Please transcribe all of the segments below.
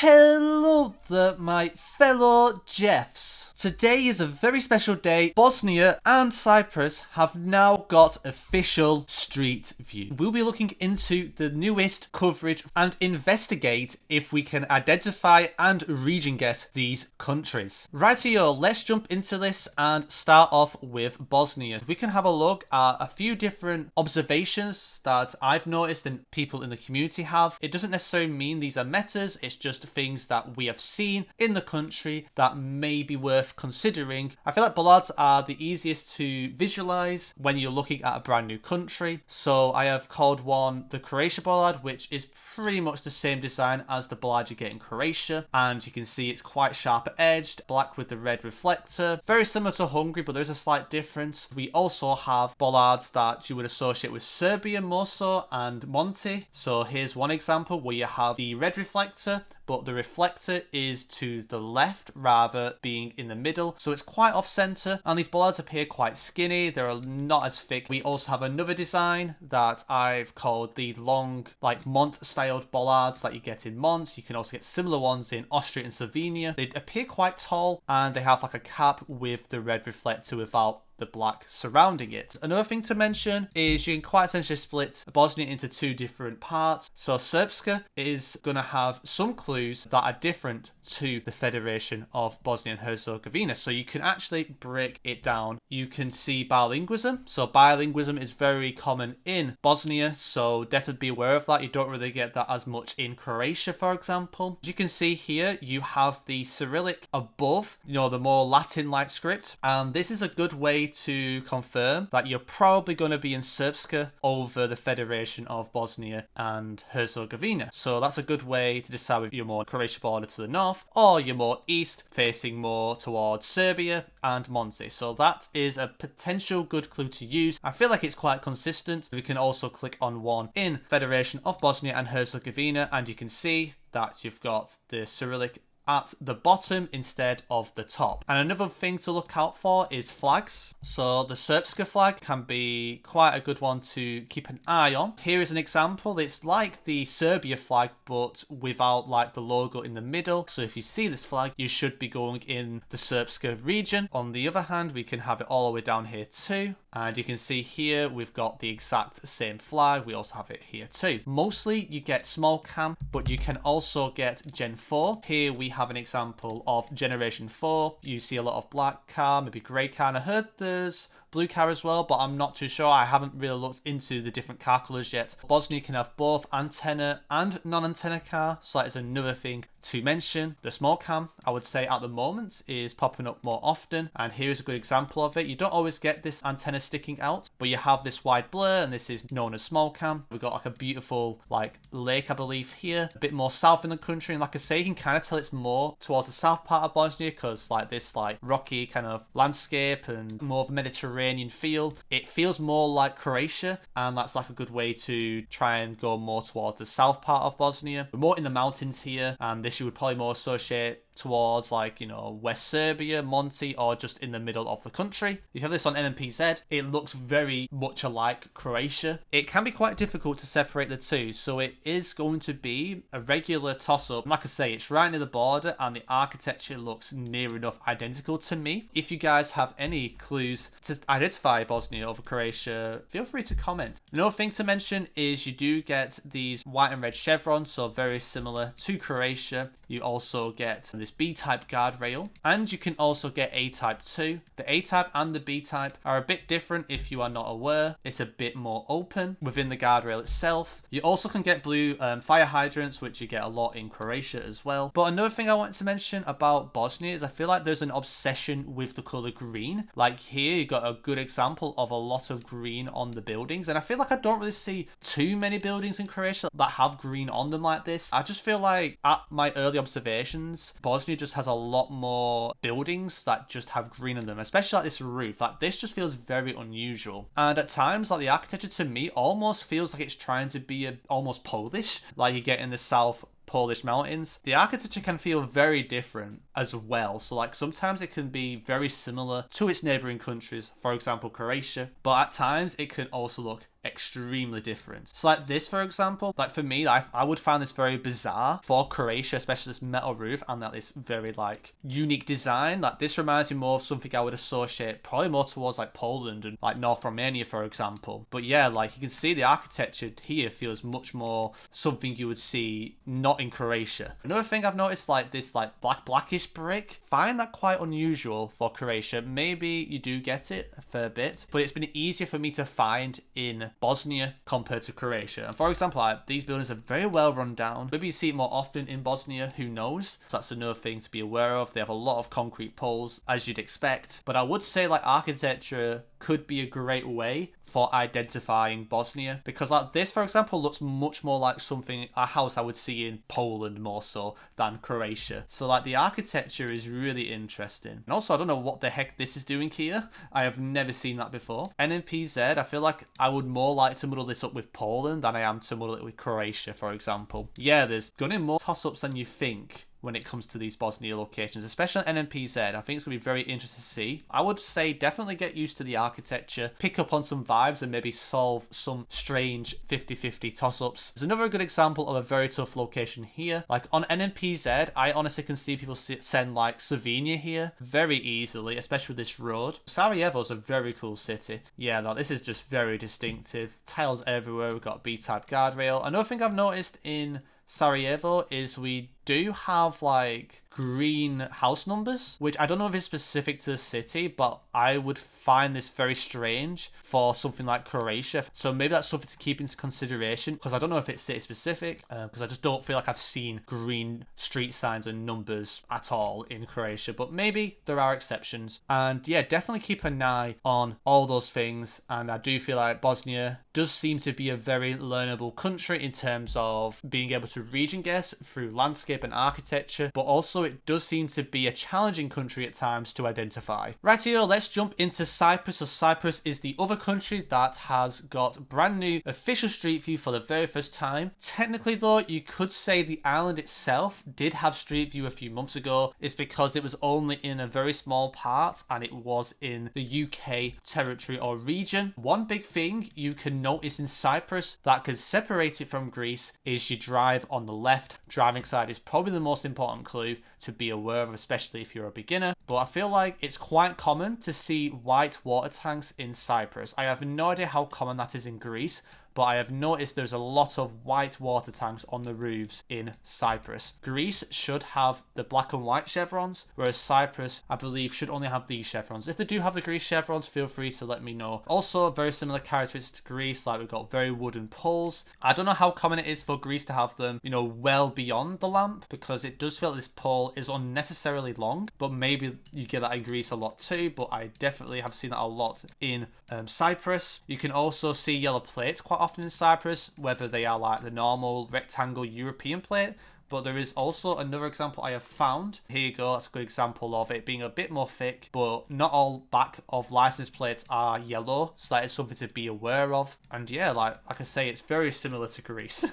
Hello there, my fellow Jeffs. Today is a very special day. Bosnia and Cyprus have now got official street view. We'll be looking into the newest coverage and investigate if we can identify and region guess these countries. Rightio, let's jump into this and start off with Bosnia. We can have a look at a few different observations that I've noticed and people in the community have. It doesn't necessarily mean these are metas, it's just things that we have seen in the country that may be worth considering. I feel like Bollards are the easiest to visualize when you're looking at a brand new country. So I have called one the Croatia Bollard, which is pretty much the same design as the Bollard you get in Croatia. And you can see it's quite sharp edged, black with the red reflector. Very similar to Hungary, but there's a slight difference. We also have Bollards that you would associate with Serbia more so and Monte. So here's one example where you have the red reflector, but the reflector is to the left rather being in the middle, so it's quite off center, and these bollards appear quite skinny. They're not as thick. We also have another design that I've called the long, like Mont styled bollards that you get in Mont. You can also get similar ones in Austria and Slovenia. They appear quite tall, and they have like a cap with the red reflector without the black surrounding it. Another thing to mention is you can quite essentially split Bosnia into two different parts. So Srpska is going to have some clues that are different to the Federation of Bosnia and Herzegovina. So you can actually break it down. You can see bilingualism. So bilingualism is very common in Bosnia, so definitely be aware of that. You don't really get that as much in Croatia, for example. As you can see here, you have the Cyrillic above, the more Latin-like script, and this is a good way to confirm that you're probably going to be in Srpska over the Federation of Bosnia and Herzegovina. So that's a good way to decide if you're more Croatia border to the north or you're more east, facing more towards Serbia and Monte. So that is a potential good clue to use. I feel like it's quite consistent. We can also click on one in Federation of Bosnia and Herzegovina, and you can see that you've got the Cyrillic at the bottom instead of the top. And another thing to look out for is flags. So the Srpska flag can be quite a good one to keep an eye on. Here is an example. It's like the Serbia flag, but without like the logo in the middle. So if you see this flag, you should be going in the Srpska region. On the other hand, we can have it all the way down here too. And you can see here, we've got the exact same flag. We also have it here too. Mostly you get small cam, but you can also get Gen 4. Here we have an example of Generation 4. You see a lot of black car, maybe grey car, and I heard there's blue car as well, but I'm not too sure. I haven't really looked into the different car colours yet. Bosnia can have both antenna and non-antenna car, so that is another thing to mention. The small cam, I would say at the moment, is popping up more often, and here is a good example of it. You don't always get this antenna sticking out, but you have this wide blur, and this is known as small cam. We've got like a beautiful like lake, I believe, here, a bit more south in the country, and like I say, you can kind of tell it's more towards the south part of Bosnia, because like this like rocky kind of landscape and more of a Mediterranean feel. It feels more like Croatia, and that's like a good way to try and go more towards the south part of Bosnia. We're more in the mountains here, and this you would probably more associate towards like, West Serbia, Monte, or just in the middle of the country. You have this on NMPZ. It looks very much alike Croatia. It can be quite difficult to separate the two, so it is going to be a regular toss-up. Like I say, it's right near the border, and the architecture looks near enough identical to me. If you guys have any clues to identify Bosnia over Croatia, feel free to comment. Another thing to mention is you do get these white and red chevrons, so very similar to Croatia. You also get this B-type guardrail, and you can also get A-type too. The A-type and the B-type are a bit different if you are not aware. It's a bit more open within the guardrail itself. You also can get blue fire hydrants, which you get a lot in Croatia as well. But another thing I wanted to mention about Bosnia is I feel like there's an obsession with the colour green. Like here, you got a good example of a lot of green on the buildings, and I feel like I don't really see too many buildings in Croatia that have green on them like this. I just feel like at my early observations, Bosnia just has a lot more buildings that just have green on them, especially like this roof. Like this just feels very unusual, and at times like the architecture to me almost feels like it's trying to be almost Polish, like you get in the south Polish mountains. The architecture can feel very different as well, so like sometimes it can be very similar to its neighboring countries, for example Croatia, but at times it can also look extremely different. So like this, for example, like for me, I would find this very bizarre for Croatia, especially this metal roof and that this very like unique design. Like this reminds me more of something I would associate probably more towards like Poland and like North Romania, for example. But yeah, like you can see the architecture here feels much more something you would see not in Croatia. Another thing I've noticed, like this like blackish brick, find that quite unusual for Croatia. Maybe you do get it a fair bit, but it's been easier for me to find in Bosnia compared to Croatia. And for example, like, these buildings are very well run down. Maybe you see it more often in Bosnia, who knows? So that's another thing to be aware of. They have a lot of concrete poles, as you'd expect. But I would say like architecture could be a great way for identifying Bosnia, because like this, for example, looks much more like something, a house I would see in Poland more so than Croatia. So like the architecture is really interesting. And also I don't know what the heck this is doing here. I have never seen that before. NNPZ, I feel like I would more like to muddle this up with Poland than I am to muddle it with Croatia, for example. Yeah, there's going to be more toss-ups than you think when it comes to these Bosnia locations, especially on NNPZ. I think it's going to be very interesting to see. I would say definitely get used to the architecture, pick up on some vibes and maybe solve some strange 50-50 toss-ups. There's another good example of a very tough location here. Like on NNPZ, I honestly can see people send like Slovenia here very easily, especially with this road. Sarajevo is a very cool city. Yeah, no, this is just very distinctive. Tiles everywhere. We've got B-type guardrail. Another thing I've noticed in Sarajevo is we do have like green house numbers, which I don't know if it's specific to the city, but I would find this very strange for something like Croatia. So maybe that's something to keep into consideration, because I don't know if it's city specific, because I just don't feel like I've seen green street signs and numbers at all in Croatia, but maybe there are exceptions. And yeah, definitely keep an eye on all those things. And I do feel like Bosnia does seem to be a very learnable country in terms of being able to region guess through landscape and architecture, but also it does seem to be a challenging country at times to identify. Rightio, let's jump into Cyprus. So Cyprus is the other country that has got brand new official street view for the very first time. Technically though, you could say the island itself did have street view a few months ago. It's because it was only in a very small part and it was in the UK territory or region. One big thing you can notice in Cyprus that could separate it from Greece is you drive on the left. Driving side is probably the most important clue to be aware of, especially if you're a beginner. But I feel like it's quite common to see white water tanks in Cyprus. I have no idea how common that is in Greece, but I have noticed there's a lot of white water tanks on the roofs in Cyprus. Greece should have the black and white chevrons, whereas Cyprus, I believe, should only have these chevrons. If they do have the Greece chevrons, feel free to let me know. Also, very similar characteristics to Greece, like we've got very wooden poles. I don't know how common it is for Greece to have them, you know, well beyond the lamp, because it does feel like this pole is unnecessarily long, but maybe you get that in Greece a lot too, but I definitely have seen that a lot in Cyprus. You can also see yellow plates quite often in Cyprus, whether they are like the normal rectangle European plate, but there is also another example I have found. Here you go, that's a good example of it being a bit more thick, but not all back of license plates are yellow, so that is something to be aware of. And yeah, like I say, it's very similar to Greece.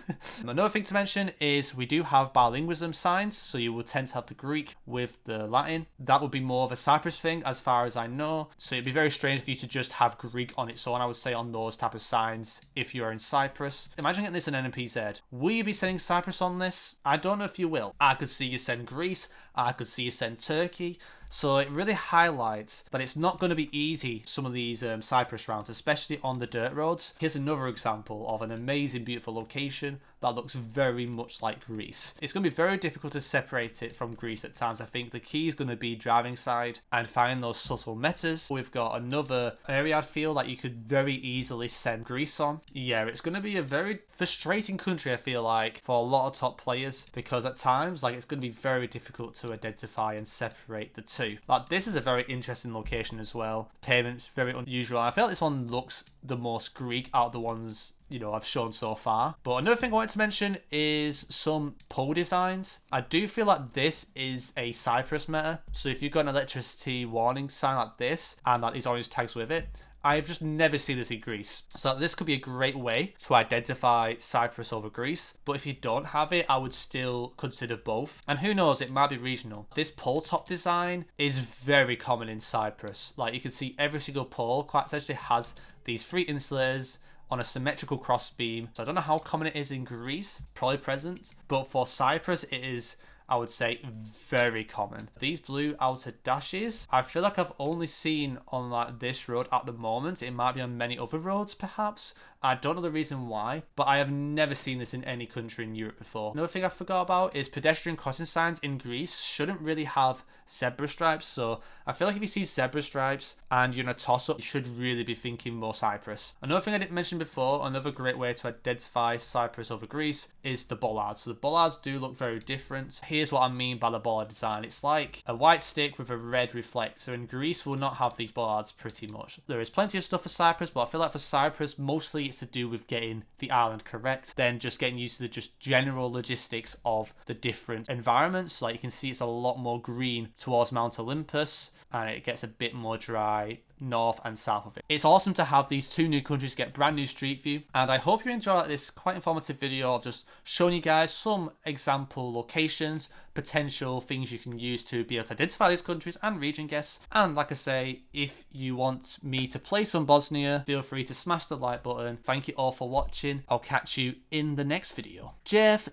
Another thing to mention is we do have bilingualism signs, so you will tend to have the Greek with the Latin. That would be more of a Cyprus thing as far as I know, so it'd be very strange for you to just have Greek on its own, I would say, on those type of signs if you are in Cyprus. Imagine getting this in NNPZ. Will you be sending Cyprus on this? I don't know if you will. I could see you send Greece, I could see you send Turkey. So it really highlights that it's not going to be easy, some of these Cyprus rounds, especially on the dirt roads. Here's another example of an amazing, beautiful location that looks very much like Greece. It's going to be very difficult to separate it from Greece at times. I think the key is going to be driving side and finding those subtle metas. We've got another area I feel like you could very easily send Greece on. Yeah, it's going to be a very frustrating country, I feel like, for a lot of top players, because at times, like, it's going to be very difficult to identify and separate the two. Like, this is a very interesting location as well. Payments very unusual. I feel like this one looks the most Greek out of the ones, you know, I've shown so far. But another thing I wanted to mention is some pole designs. I do feel like this is a Cyprus meta. So if you've got an electricity warning sign like this and like these orange tags with it, I've just never seen this in Greece. So this could be a great way to identify Cyprus over Greece. But if you don't have it, I would still consider both. And who knows, it might be regional. This pole top design is very common in Cyprus. Like, you can see every single pole quite essentially has these three insulators on a symmetrical cross beam. So I don't know how common it is in Greece, probably present, but for Cyprus it is, I would say, very common. These blue outer dashes, I feel like I've only seen on like this road at the moment. It might be on many other roads perhaps. I don't know the reason why, but I have never seen this in any country in Europe before. Another thing I forgot about is pedestrian crossing signs in Greece shouldn't really have zebra stripes. So I feel like if you see zebra stripes and you're in a toss-up, you should really be thinking more Cyprus. Another thing I didn't mention before, another great way to identify Cyprus over Greece is the bollards. So the bollards do look very different. Here's what I mean by the bollard design. It's like a white stick with a red reflector. In Greece, we'll not have these bollards pretty much. There is plenty of stuff for Cyprus, but I feel like for Cyprus, mostly it's to do with getting the island correct, then just getting used to the just general logistics of the different environments. Like you can see, it's a lot more green towards Mount Olympus, and it gets a bit more dry north and south of it. It's awesome to have these two new countries get brand new street view, and I hope you enjoyed this quite informative video of just showing you guys some example locations, potential things you can use to be able to identify these countries and region guess. And like I say, if you want me to play some Bosnia, feel free to smash the like button. Thank you all for watching. I'll catch you in the next video. Jeff.